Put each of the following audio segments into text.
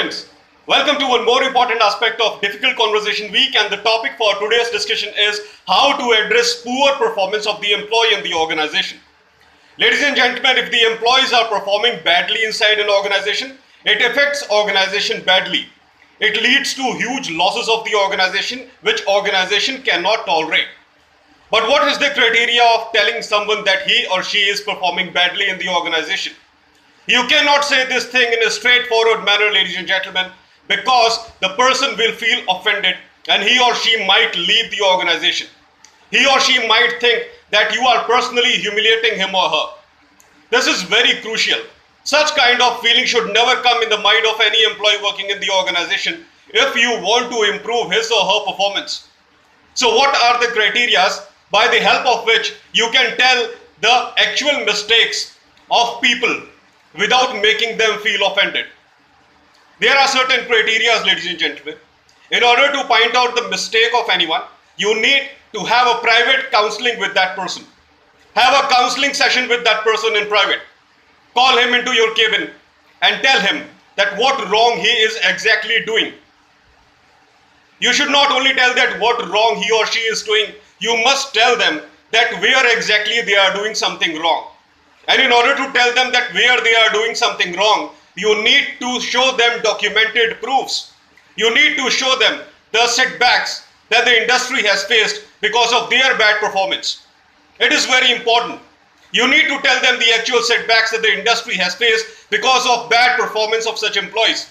students, welcome to one more important aspect of Difficult Conversation Week, and the topic for today's discussion is how to address poor performance of the employee in the organization. Ladies and gentlemen, if the employees are performing badly inside an organization, it affects organization badly. It leads to huge losses of the organization, which organization cannot tolerate. But what is the criteria of telling someone that he or she is performing badly in the organization? You cannot say this thing in a straightforward manner, ladies and gentlemen, because the person will feel offended and he or she might leave the organization. He or she might think that you are personally humiliating him or her. This is very crucial. Such kind of feeling should never come in the mind of any employee working in the organization if you want to improve his or her performance. So what are the criteria by the help of which you can tell the actual mistakes of people without making them feel offended? There are certain criteria, ladies and gentlemen. In order to point out the mistake of anyone, you need to have a private counseling with that person. Have a counseling session with that person in private. Call him into your cabin and tell him that what wrong he is exactly doing. You should not only tell that what wrong he or she is doing, you must tell them that where exactly they are doing something wrong. And in order to tell them that where they are doing something wrong, you need to show them documented proofs. You need to show them the setbacks that the industry has faced because of their bad performance. It is very important. You need to tell them the actual setbacks that the industry has faced because of bad performance of such employees.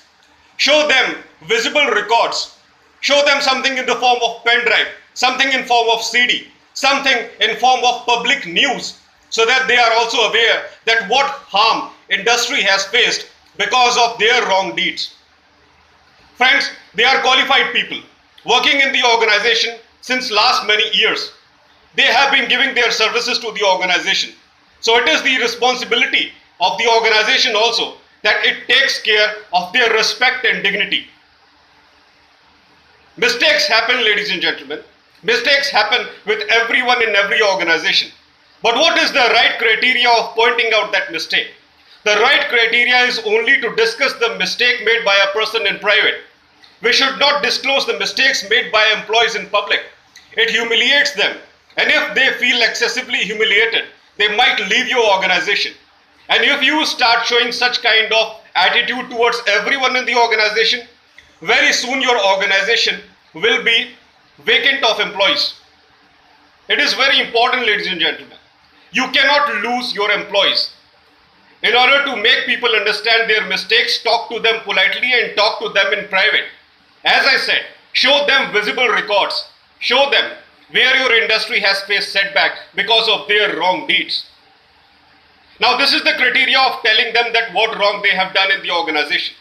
Show them visible records. Show them something in the form of pen drive, something in form of CD, something in form of public news, so that they are also aware that what harm industry has faced because of their wrong deeds. Friends, they are qualified people working in the organization since last many years. They have been giving their services to the organization. So it is the responsibility of the organization also that it takes care of their respect and dignity. Mistakes happen, ladies and gentlemen. Mistakes happen with everyone in every organization. But what is the right criteria of pointing out that mistake? The right criteria is only to discuss the mistake made by a person in private. We should not disclose the mistakes made by employees in public. It humiliates them. And if they feel excessively humiliated, they might leave your organization. And if you start showing such kind of attitude towards everyone in the organization, very soon your organization will be vacant of employees. It is very important, ladies and gentlemen. You cannot lose your employees. In order to make people understand their mistakes, talk to them politely and talk to them in private. As I said, show them visible records. Show them where your industry has faced setback because of their wrong deeds. Now this is the criteria of telling them that what wrong they have done in the organization.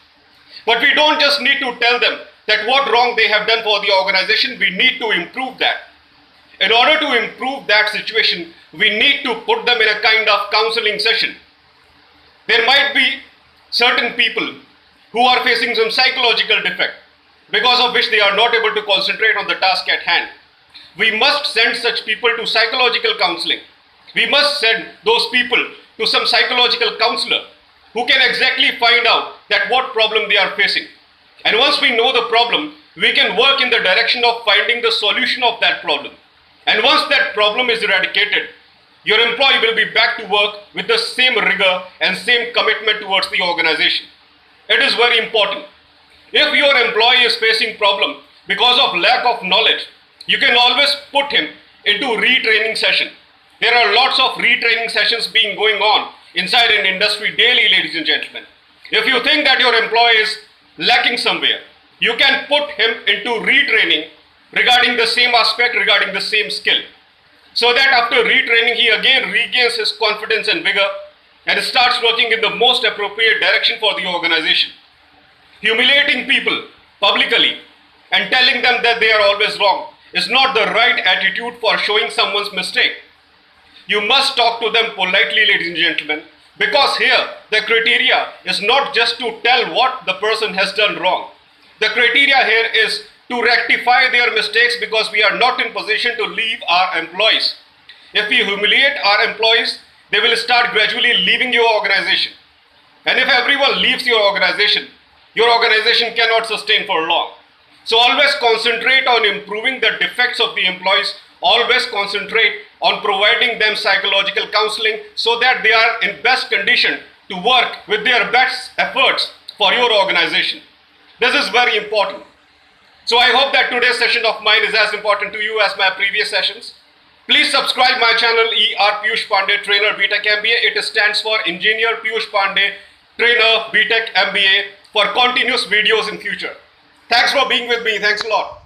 But we don't just need to tell them that what wrong they have done for the organization, we need to improve that. In order to improve that situation, we need to put them in a kind of counseling session. There might be certain people who are facing some psychological defect because of which they are not able to concentrate on the task at hand. We must send such people to psychological counseling. We must send those people to some psychological counselor who can exactly find out that what problem they are facing. And once we know the problem, we can work in the direction of finding the solution of that problem. And once that problem is eradicated, your employee will be back to work with the same rigor and same commitment towards the organization. It is very important. If your employee is facing problem because of lack of knowledge, you can always put him into retraining session. There are lots of retraining sessions being going on inside an industry daily, ladies and gentlemen. If you think that your employee is lacking somewhere, you can put him into retraining regarding the same aspect, regarding the same skill, so that after retraining he again regains his confidence and vigor and starts working in the most appropriate direction for the organization. Humiliating people publicly and telling them that they are always wrong is not the right attitude for showing someone's mistake. You must talk to them politely, ladies and gentlemen, because here the criteria is not just to tell what the person has done wrong. The criteria here is to rectify their mistakes, because we are not in position to leave our employees. If we humiliate our employees, they will start gradually leaving your organization. And if everyone leaves your organization, your organization cannot sustain for long. So always concentrate on improving the defects of the employees. Always concentrate on providing them psychological counseling so that they are in best condition to work with their best efforts for your organization. This is very important. So I hope that today's session of mine is as important to you as my previous sessions. Please subscribe my channel ER Piyush Pandey Trainer B.Tech MBA. It stands for Engineer Piyush Pandey Trainer B.Tech MBA for continuous videos in future. Thanks for being with me. Thanks a lot.